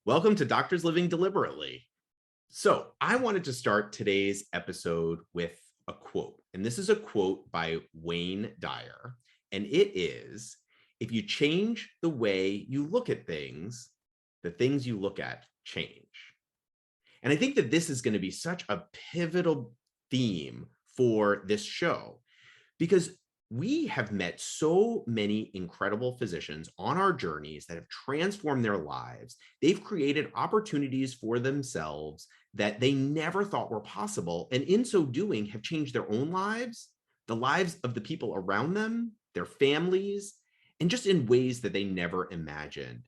Welcome to Doctors Living Deliberately. So, I wanted to start today's episode with a quote. And this is a quote by Wayne Dyer. And it is, if you change the way you look at things, the things you look at change. And I think that this is going to be such a pivotal theme for this show because we have met so many incredible physicians on our journeys that have transformed their lives. They've created opportunities for themselves that they never thought were possible. And in so doing, have changed their own lives, the lives of the people around them, their families, and just in ways that they never imagined.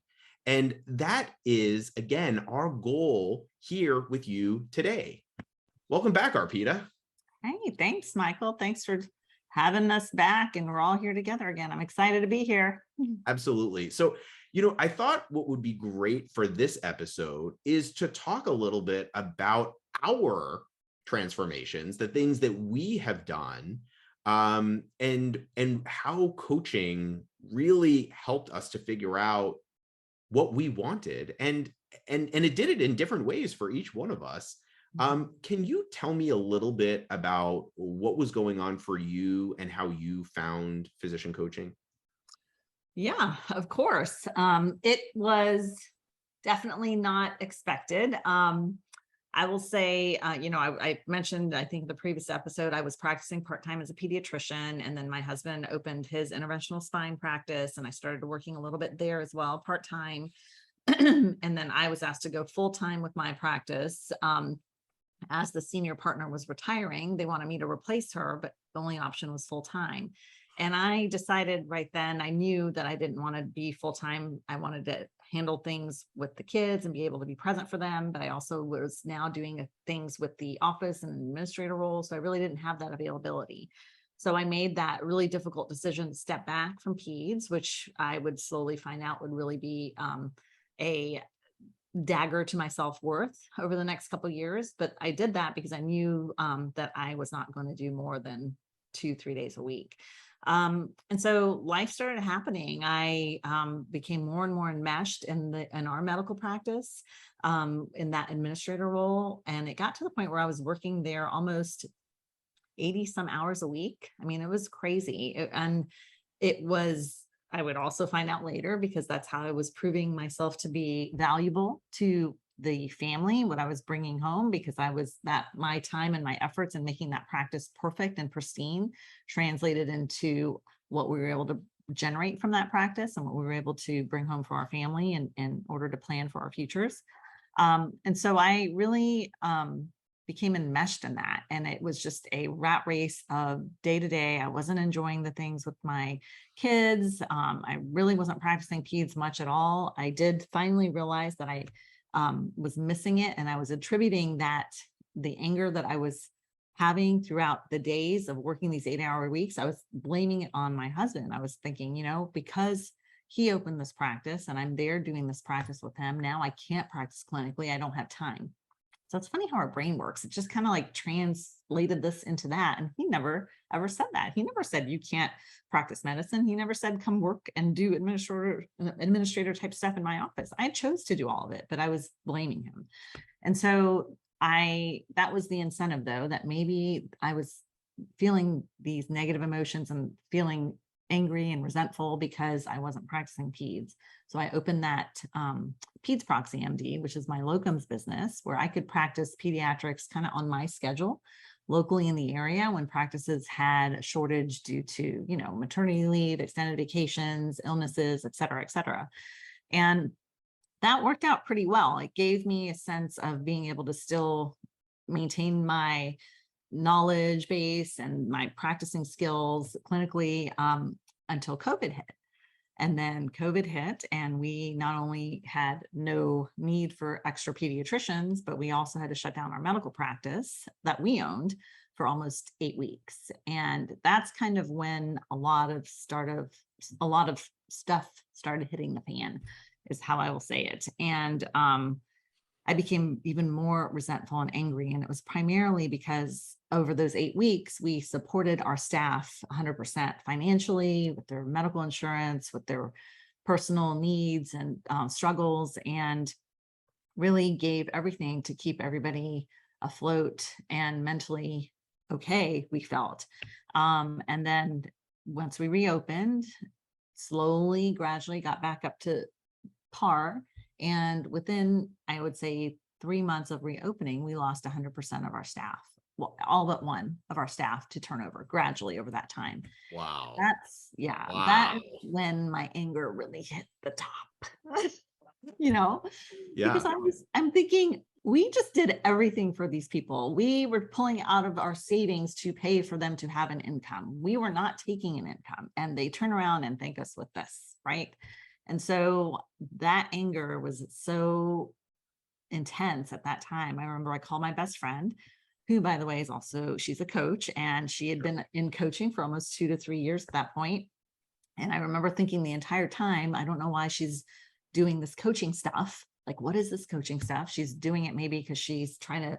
And that is, again, our goal here with you today. Welcome back, Arpita. Hey, thanks, Michael. Thanks for having us back, and we're all here together again. I'm excited to be here. Absolutely. So, I thought what would be great for this episode is to talk a little bit about our transformations, the things that we have done, and how coaching really helped us to figure out what we wanted, and it did it in different ways for each one of us. Can you tell me a little bit about what was going on for you and how you found physician coaching? Yeah, of course. It was definitely not expected. I will say, I mentioned, I think the previous episode, I was practicing part-time as a pediatrician, and then my husband opened his interventional spine practice, and I started working a little bit there as well, part-time. And then I was asked to go full-time with my practice. As the senior partner was retiring, they wanted me to replace her, but the only option was full-time. And I decided right then, I knew that I didn't want to be full-time. I wanted to handle things with the kids and be able to be present for them. But I also was now doing things with the office and administrator role. So I really didn't have that availability. So I made that really difficult decision to step back from peds, which I would slowly find out would really be a dagger to my self-worth over the next couple of years. But I did that because I knew that I was not going to do more than 2-3 days a week. And so life started happening. I became more and more enmeshed in our medical practice, in that administrator role. And it got to the point where I was working there almost 80 some hours a week. I mean, it was crazy. I would also find out later, because that's how I was proving myself to be valuable to the family, what I was bringing home, because my time and my efforts in making that practice perfect and pristine translated into what we were able to generate from that practice and what we were able to bring home for our family and in order to plan for our futures. And so I really became enmeshed in that. And it was just a rat race of day to day. I wasn't enjoying the things with my kids. I really wasn't practicing peds much at all. I did finally realize that I was missing it. And I was attributing the anger that I was having throughout the days of working these 8-hour weeks, I was blaming it on my husband. I was thinking, because he opened this practice and I'm there doing this practice with him, now I can't practice clinically. I don't have time. So it's funny how our brain works. It just kind of like translated this into that. And he never ever said that. He never said you can't practice medicine. He never said come work and do administrator type stuff in my office. I chose to do all of it, but I was blaming him. And so that was the incentive, though, that maybe I was feeling these negative emotions and feeling angry and resentful because I wasn't practicing peds. So I opened that Peds Proxy MD, which is my locums business, where I could practice pediatrics kind of on my schedule locally in the area when practices had a shortage due to, maternity leave, extended vacations, illnesses, et cetera, et cetera. And that worked out pretty well. It gave me a sense of being able to still maintain my knowledge base and my practicing skills clinically until COVID hit. And then COVID hit, and we not only had no need for extra pediatricians, but we also had to shut down our medical practice that we owned for almost 8 weeks. And that's kind of when a lot of stuff started hitting the fan, is how I will say it. And I became even more resentful and angry. And it was primarily because over those 8 weeks, we supported our staff 100% financially, with their medical insurance, with their personal needs and struggles. And really gave everything to keep everybody afloat and mentally okay, we felt. And then once we reopened, slowly, gradually got back up to par. And within, I would say, 3 months of reopening, we lost 100% of our staff. Well, all but one of our staff to turnover gradually over that time. Wow. That's, yeah, that Wow. is when my anger really hit the top. you know, because Yeah. I'm thinking, we just did everything for these people. We were pulling out of our savings to pay for them to have an income. We were not taking an income, and they turn around and thank us with this, right? And so that anger was so intense at that time. I remember I called my best friend, who, by the way, is also, she's a coach, and she had been in coaching for almost 2 to 3 years at that point. And I remember thinking the entire time, I don't know why she's doing this coaching stuff. Like, what is this coaching stuff? She's doing it maybe because she's trying to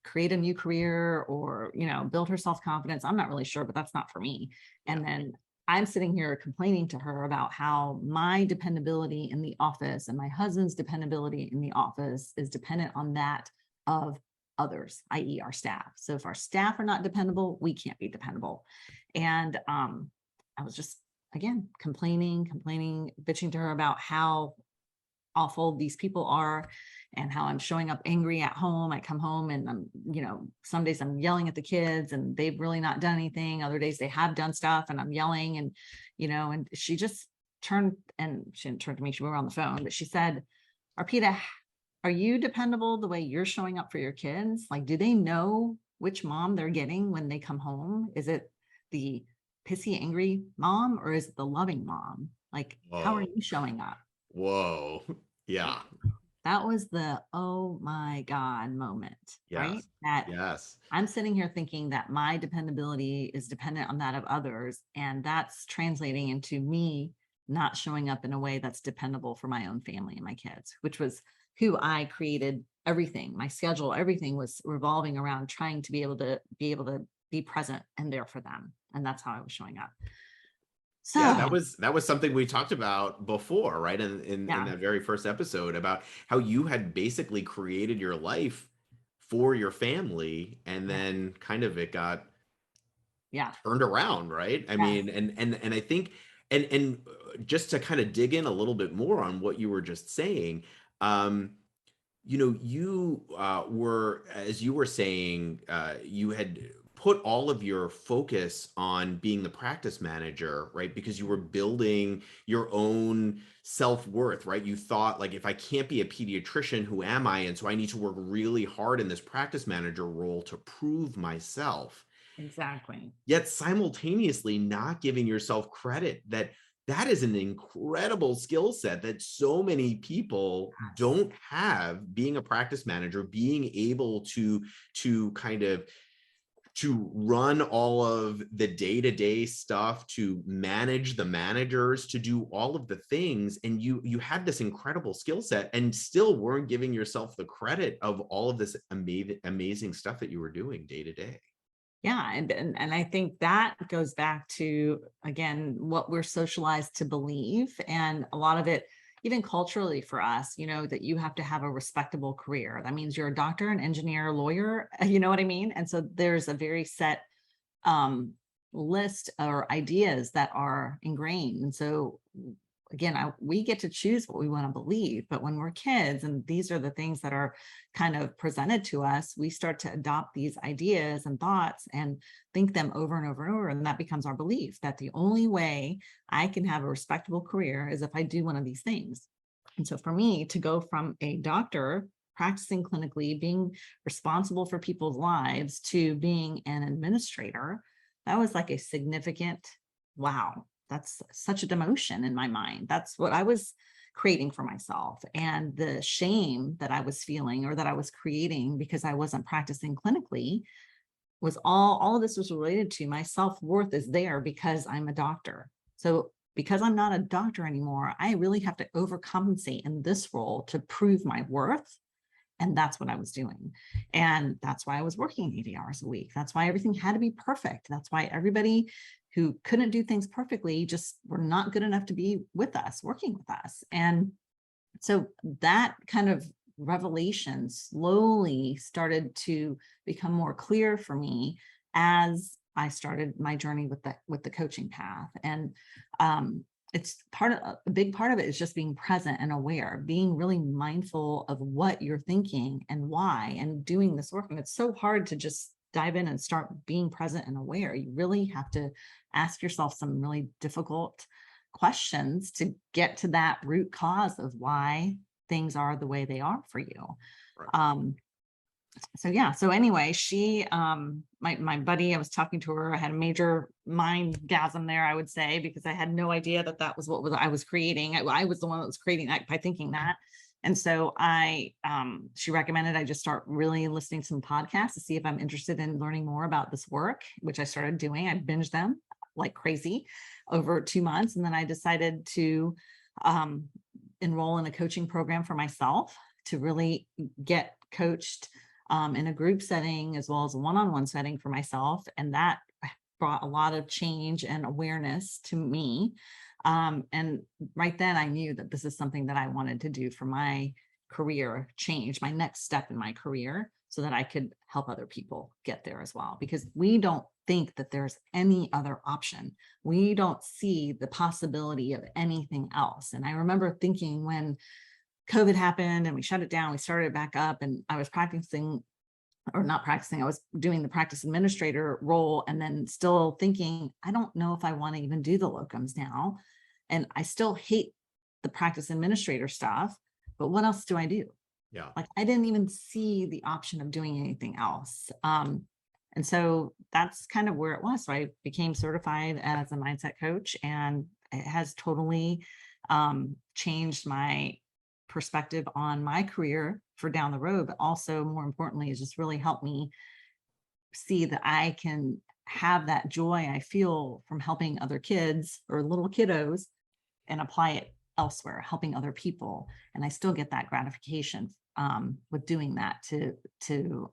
create a new career or, build her self-confidence. I'm not really sure, but that's not for me. Yeah. And then I'm sitting here complaining to her about how my dependability in the office and my husband's dependability in the office is dependent on that of others, i.e., our staff. So if our staff are not dependable, we can't be dependable. And I was just, again, complaining, bitching to her about how awful these people are and how I'm showing up angry at home. I come home and I'm, some days I'm yelling at the kids and they've really not done anything. Other days they have done stuff and I'm yelling, and, and she just turned, and she didn't turn to me, we were on the phone, but she said, Arpita, are you dependable the way you're showing up for your kids? Like, do they know which mom they're getting when they come home? Is it the pissy, angry mom, or is it the loving mom? Like, how are Whoa. you showing up? Whoa. Yeah. That was the, oh my God moment, right? Yes. That Yes. I'm sitting here thinking that my dependability is dependent on that of others. And that's translating into me not showing up in a way that's dependable for my own family and my kids, which was who I created everything. My schedule, everything was revolving around trying to be able to be present and there for them. And that's how I was showing up. So Yeah, that was something we talked about before, right? In yeah, that very first episode, about how you had basically created your life for your family, and yeah, then kind of it got yeah, turned around, right? I yes, mean, and I think, just to kind of dig in a little bit more on what you were just saying, um, you were, as you were saying, you had put all of your focus on being the practice manager, right? Because you were building your own self-worth, right? You thought, like, if I can't be a pediatrician, who am I? And so I need to work really hard in this practice manager role to prove myself, exactly. yet simultaneously not giving yourself credit that that is an incredible skill set that so many people Yes. don't have. Being a practice manager, being able to kind of to run all of the day-to-day stuff, to manage the managers, to do all of the things, and you had this incredible skill set and still weren't giving yourself the credit of all of this amazing stuff that you were doing day to day. Yeah, and I think that goes back to, again, what we're socialized to believe, and a lot of it, even culturally for us, that you have to have a respectable career. That means you're a doctor, an engineer, lawyer, you know what I mean? And so there's a very set um, list or ideas that are ingrained. And so again, we get to choose what we want to believe, but when we're kids and these are the things that are kind of presented to us, we start to adopt these ideas and thoughts and think them over and over and over. And that becomes our belief that the only way I can have a respectable career is if I do one of these things. And so for me to go from a doctor practicing clinically, being responsible for people's lives, to being an administrator, that was like a significant, wow, that's such a demotion in my mind. That's what I was creating for myself. And the shame that I was feeling or that I was creating because I wasn't practicing clinically was all of this was related to my self-worth is there because I'm a doctor. So because I'm not a doctor anymore, I really have to overcompensate in this role to prove my worth. And that's what I was doing. And that's why I was working 80 hours a week. That's why everything had to be perfect. That's why everybody who couldn't do things perfectly just were not good enough to be with us, working with us. And so that kind of revelations slowly started to become more clear for me as I started my journey with the coaching path. And it's a big part of it is just being present and aware, being really mindful of what you're thinking and why, and doing this work. And it's so hard to just dive in and start being present and aware. You really have to ask yourself some really difficult questions to get to that root cause of why things are the way they are for you. Right. So yeah, so anyway, she my buddy, I was talking to her, I had a major mindgasm there, I would say, because I had no idea that was what I was creating. I was the one that was creating that by thinking that. And so she recommended I just start really listening to some podcasts to see if I'm interested in learning more about this work, which I started doing. I binged them like crazy over 2 months. And then I decided to enroll in a coaching program for myself to really get coached in a group setting as well as a one-on-one setting for myself. And that brought a lot of change and awareness to me. And right then I knew that this is something that I wanted to do for my career change, my next step in my career, so that I could help other people get there as well. Because we don't think that there's any other option. We don't see the possibility of anything else. And I remember thinking when COVID happened and we shut it down, we started it back up, and I was I was doing the practice administrator role, and then still thinking, I don't know if I want to even do the locums now. And I still hate the practice administrator stuff, but what else do I do? Yeah. Like, I didn't even see the option of doing anything else. And so that's kind of where it was. So I became certified as a mindset coach, and it has totally changed my perspective on my career for down the road, but also more importantly, has just really helped me see that I can have that joy I feel from helping other kids or little kiddos and apply it elsewhere, helping other people. And I still get that gratification with doing that to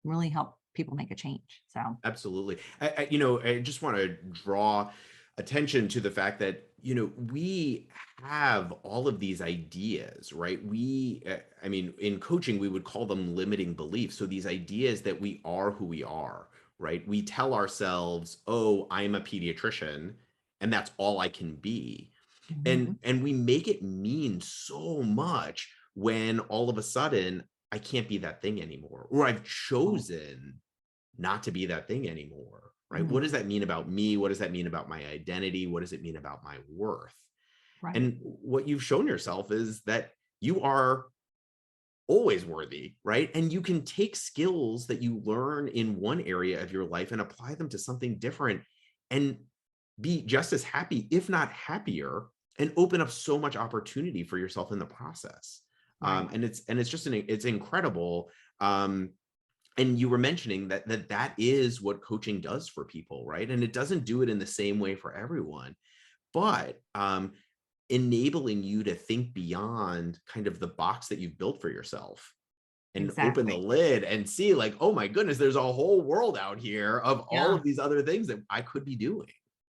really help people make a change. So Absolutely. I just want to draw attention to the fact that, we have all of these ideas, right? In coaching, we would call them limiting beliefs. So these ideas that we are who we are, right? We tell ourselves, oh, I'm a pediatrician and that's all I can be. mhm. And we make it mean so much when all of a sudden I can't be that thing anymore, or I've chosen not to be that thing anymore, right? What does Mhm. that mean about me? What does that mean about my identity? What does it mean about my worth? Right. And what you've shown yourself is that you are always worthy, right? And you can take skills that you learn in one area of your life and apply them to something different and be just as happy, if not happier, and open up so much opportunity for yourself in the process. Right. And it's just it's incredible. And you were mentioning that is what coaching does for people, right? And it doesn't do it in the same way for everyone, but enabling you to think beyond kind of the box that you've built for yourself and open the Exactly. lid and see, like, oh my goodness, there's a whole world out here of all Yeah. of these other things that I could be doing.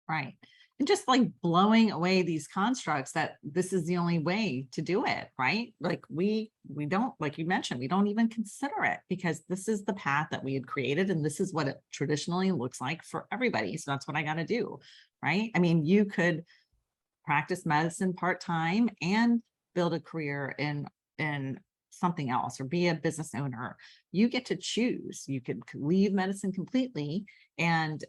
Right. And just like blowing away these constructs that this is the only way to do it, right? Like we don't, like you mentioned, we don't even consider it because this is the path that we had created and this is what it traditionally looks like for everybody. So that's what I got to do, right? I mean, you could practice medicine part-time and build a career in something else or be a business owner. You get to choose. You could leave medicine completely and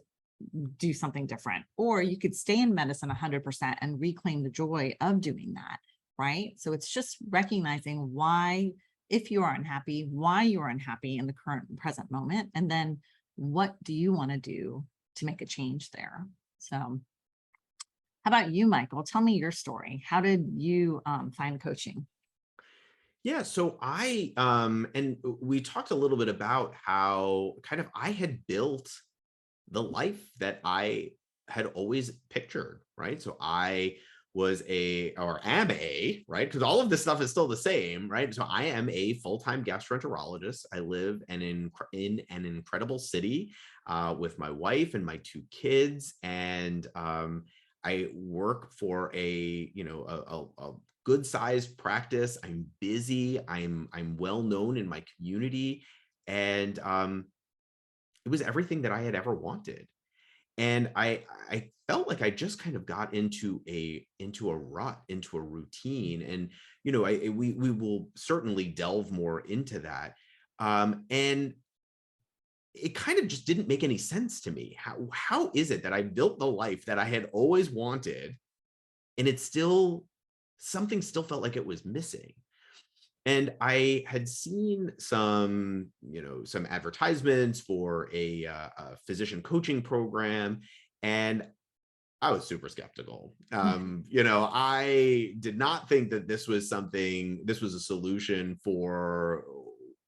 do something different, or you could stay in medicine 100% and reclaim the joy of doing that, right? So it's just recognizing why, if you are unhappy, why you are unhappy in the current and present moment, and then what do you want to do to make a change there. So how about you, Michael? Tell me your story. How did you find coaching? Yeah, so and we talked a little bit about how kind of I had built the life that I had always pictured, right? So I was or am right? Because all of this stuff is still the same, right? So I am a full-time gastroenterologist. I live in an incredible city with my wife and my 2 kids. And I work for a good sized practice. I'm busy. I'm well known in my community. And it was everything that I had ever wanted. And I felt like I just kind of got into a rut, into a routine. And we will certainly delve more into that. And it kind of just didn't make any sense to me. How is it that I built the life that I had always wanted, and it's still, something still felt like it was missing? And I had seen some advertisements for a physician coaching program, and I was super skeptical. I did not think that this was a solution for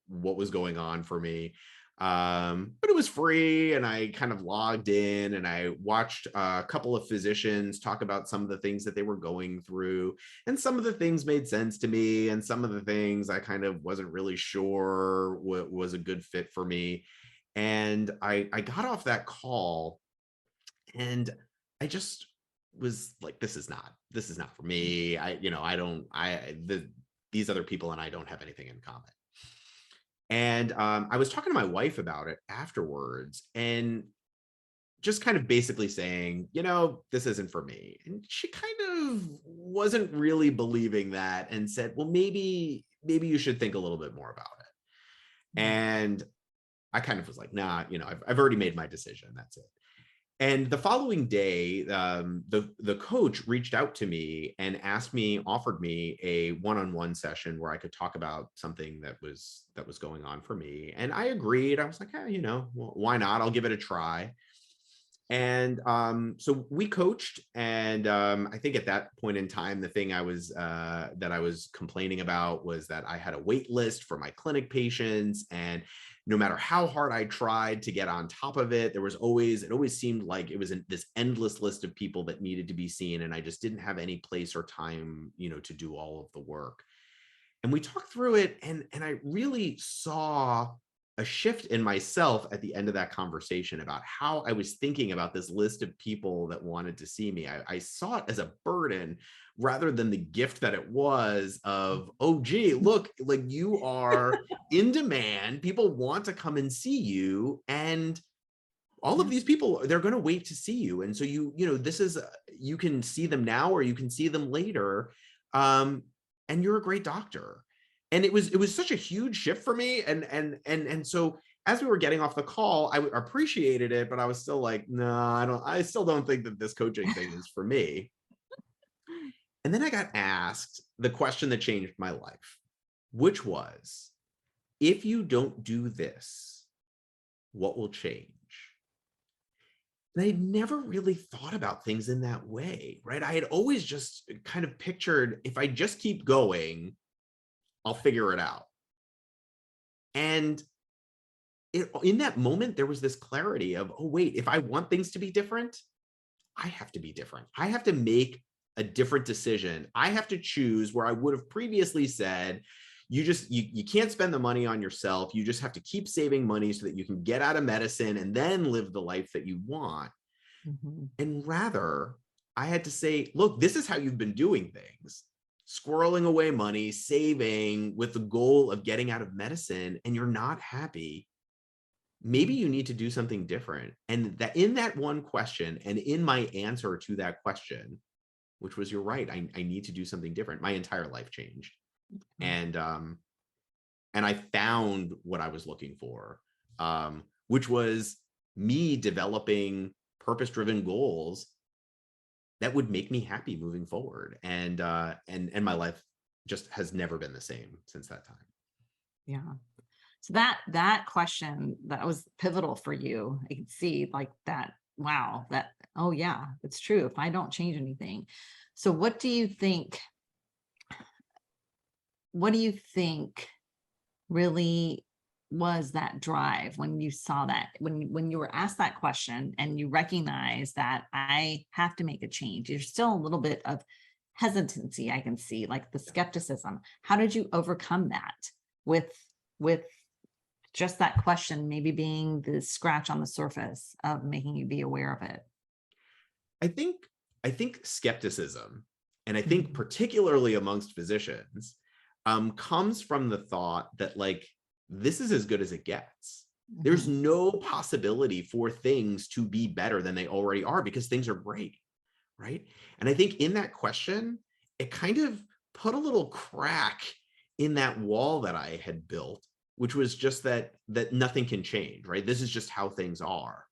what was going on for me. But it was free, and I kind of logged in and I watched a couple of physicians talk about some of the things that they were going through. And some of the things made sense to me, and some of the things I kind of wasn't really sure what was a good fit for me. And I got off that call, and I just was like, this is not for me. These other people and I don't have anything in common. And I was talking to my wife about it afterwards, and just kind of basically saying, this isn't for me. And she kind of wasn't really believing that, and said, well, maybe you should think a little bit more about it. And I kind of was like, nah, I've already made my decision. That's it. And the following day, the coach reached out to me and offered me a one-on-one session where I could talk about something that was going on for me. And I agreed. I was like, well, why not? I'll give it a try. And so we coached, and I think at that point in time, the thing that I was complaining about was that I had a wait list for my clinic patients, and no matter how hard I tried to get on top of it, it always seemed like it was this endless list of people that needed to be seen, and I just didn't have any place or time, to do all of the work. And we talked through it, and I really saw a shift in myself at the end of that conversation about how I was thinking about this list of people that wanted to see me. I saw it as a burden rather than the gift that it was of, oh, gee, look, like, you are in demand. People want to come and see you. And all of these people, they're going to wait to see you. And so you can see them now, or you can see them later. And you're a great doctor. And it was such a huge shift for me. And so as we were getting off the call, I appreciated it, but I was still like, no, I still don't think that this coaching thing is for me. And then I got asked the question that changed my life, which was, if you don't do this, what will change? And I never really thought about things in that way, right? I had always just kind of pictured, if I just keep going, I'll figure it out. And in that moment, there was this clarity of, oh, wait, if I want things to be different, I have to be different. I have to make a different decision. I have to choose where I would have previously said, you can't spend the money on yourself. You just have to keep saving money so that you can get out of medicine and then live the life that you want. Mm-hmm. And rather, I had to say, look, this is how you've been doing things. Squirreling away money, saving with the goal of getting out of medicine, and you're not happy. Maybe you need to do something different. And that in that one question, and in my answer to that question, which was, you're right, I need to do something different, my entire life changed. And I found what I was looking for, which was me developing purpose-driven goals that would make me happy moving forward. And my life just has never been the same since that time. Yeah. So that question, that was pivotal for you. I can see like that. Wow. Oh yeah, it's true. If I don't change anything. So what do you think really was that drive when you saw that, when you were asked that question and you recognize that I have to make a change? There's still a little bit of hesitancy, I can see, like the skepticism. How did you overcome that with just that question maybe being the scratch on the surface of making you be aware of it? I think skepticism and I think particularly amongst physicians, comes from the thought that like, this is as good as it gets. There's no possibility for things to be better than they already are because things are great, right? And I think in that question, it kind of put a little crack in that wall that I had built, which was just that nothing can change, right? This is just how things are.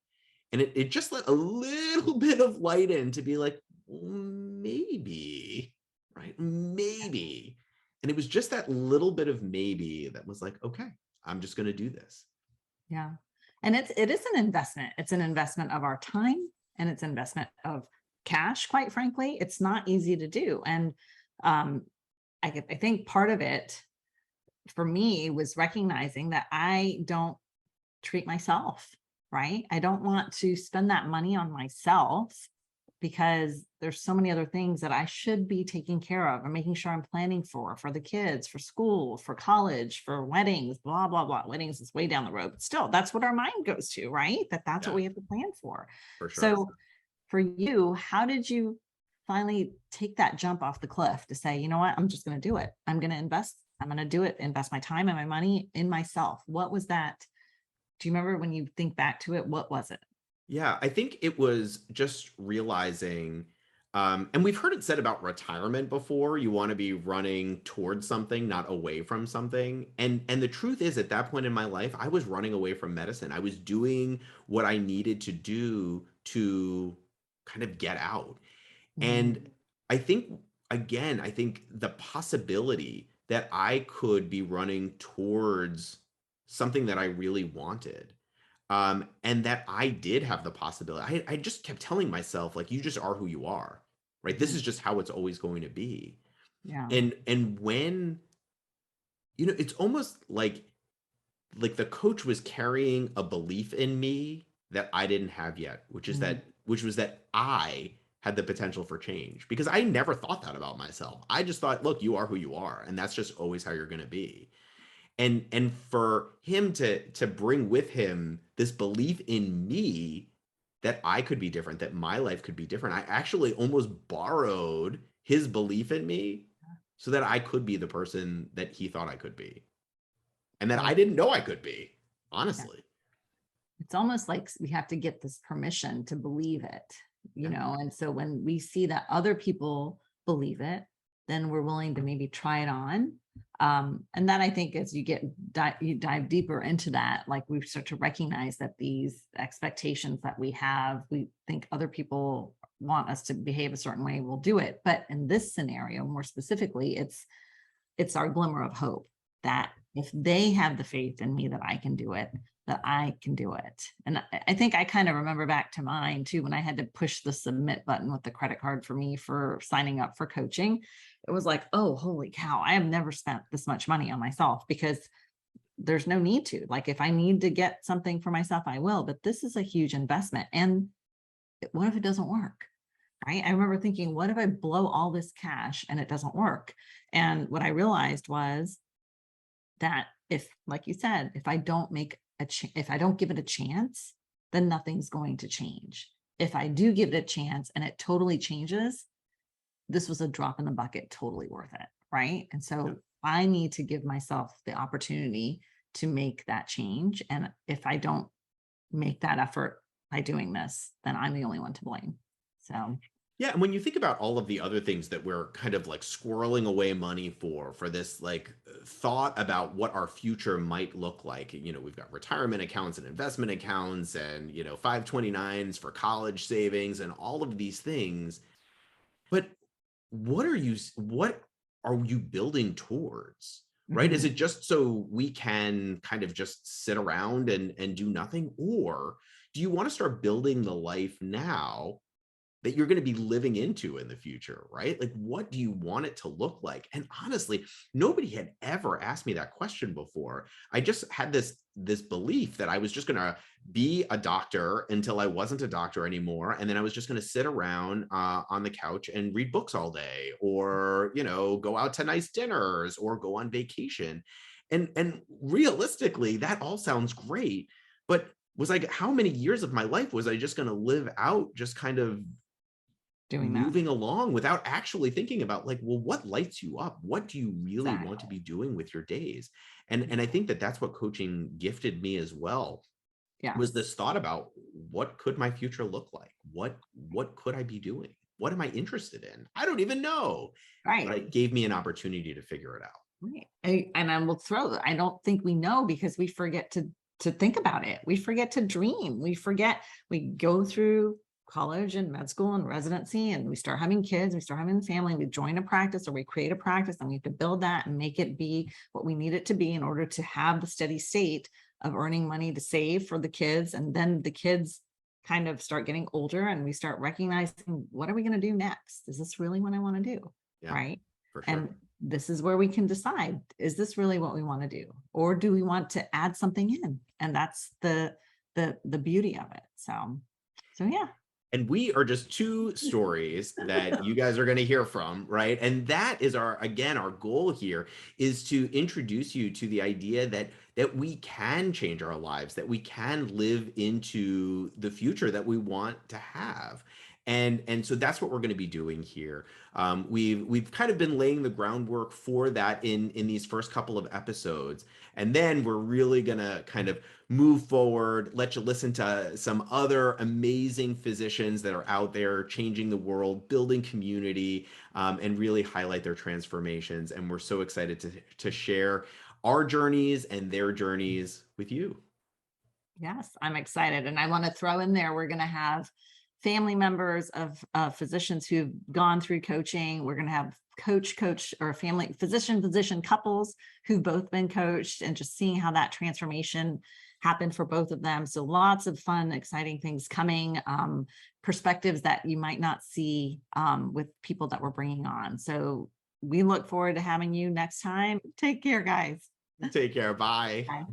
And it just let a little bit of light in to be like, maybe, right? Maybe. And it was just that little bit of maybe that was like, okay, I'm just going to do this. Yeah. And it is an investment. It's an investment of our time, and it's an investment of cash, quite frankly. It's not easy to do. And I think part of it for me was recognizing that I don't treat myself right. I don't want to spend that money on myself because there's so many other things that I should be taking care of and making sure I'm planning for the kids, for school, for college, for weddings, blah, blah, blah. Weddings is way down the road, but still, that's what our mind goes to, right? That's what we have to plan for. For sure. So for you, how did you finally take that jump off the cliff to say, you know what, I'm just going to do it. I'm going to invest. I'm going to do it, invest my time and my money in myself. What was that? Do you remember when you think back to it? What was it? Yeah, I think it was just realizing, and we've heard it said about retirement before, you want to be running towards something, not away from something. And the truth is, at that point in my life, I was running away from medicine. I was doing what I needed to do to kind of get out. And I think, again, I think the possibility that I could be running towards something that I really wanted, and that I did have the possibility. I just kept telling myself, like, you just are who you are, right? This is just how it's always going to be. Yeah. And when, it's almost like the coach was carrying a belief in me that I didn't have yet, which was that I had the potential for change, because I never thought that about myself. I just thought, look, you are who you are, and that's just always how you're going to be. And for him to bring with him this belief in me that I could be different, that my life could be different, I actually almost borrowed his belief in me so that I could be the person that he thought I could be, and that I didn't know I could be, honestly. It's almost like we have to get this permission to believe it, and so when we see that other people believe it, then we're willing to maybe try it on. And then I think as you dive deeper into that, like we start to recognize that these expectations that we have, we think other people want us to behave a certain way, we'll do it. But in this scenario, more specifically, it's our glimmer of hope that if they have the faith in me that I can do it, that I can do it. And I think I kind of remember back to mine too, when I had to push the submit button with the credit card for me for signing up for coaching. It was like, oh, holy cow, I have never spent this much money on myself, because there's no need to. Like, if I need to get something for myself, I will, but this is a huge investment. And what if it doesn't work? Right? I remember thinking, what if I blow all this cash and it doesn't work? And what I realized was that if, like you said, if I don't if I don't give it a chance, then nothing's going to change. If I do give it a chance and it totally changes, this was a drop in the bucket, totally worth it. Right. And so I need to give myself the opportunity to make that change. And if I don't make that effort by doing this, then I'm the only one to blame. So yeah, and when you think about all of the other things that we're kind of like squirreling away money for this like thought about what our future might look like, we've got retirement accounts and investment accounts and, 529s for college savings and all of these things. But what are you building towards, right? Is it just so we can kind of just sit around and do nothing? Or do you want to start building the life now that you're going to be living into in the future, right? Like, what do you want it to look like? And honestly, nobody had ever asked me that question before. I just had this belief that I was just going to be a doctor until I wasn't a doctor anymore. And then I was just going to sit around on the couch and read books all day, or, go out to nice dinners or go on vacation. And realistically, that all sounds great, but was like, how many years of my life was I just going to live out just kind of doing that. moving along without actually thinking about like, well, what lights you up? What do you really want to be doing with your days? And I think that that's what coaching gifted me as well, was Yes. this thought about what could my future look like? What could I be doing? What am I interested in? I don't even know. Right. But it gave me an opportunity to figure it out. Right. And I will throw, I don't think we know because we forget to think about it. We forget to dream. We forget, we go through college and med school and residency, and we start having kids, we start having a family, we join a practice or we create a practice, and we have to build that and make it be what we need it to be in order to have the steady state of earning money to save for the kids. And then the kids kind of start getting older and we start recognizing, what are we going to do next? Is this really what I want to do? Yeah, right. for sure. And this is where we can decide, is this really what we want to do? Or do we want to add something in? And that's the beauty of it. So yeah. And we are just two stories that you guys are going to hear from, right? And that is our goal here is to introduce you to the idea that we can change our lives, that we can live into the future that we want to have. And so that's what we're going to be doing here. We've kind of been laying the groundwork for that in these first couple of episodes. And then we're really going to kind of move forward, let you listen to some other amazing physicians that are out there changing the world, building community, and really highlight their transformations. And we're so excited to share our journeys and their journeys with you. Yes, I'm excited. And I want to throw in there, we're going to have family members of physicians who've gone through coaching. We're going to have coach or family physician couples who've both been coached, and just seeing how that transformation happened for both of them. So lots of fun, exciting things coming, perspectives that you might not see with people that we're bringing on. So we look forward to having you next time. Take care, guys. Take care. Bye. Bye.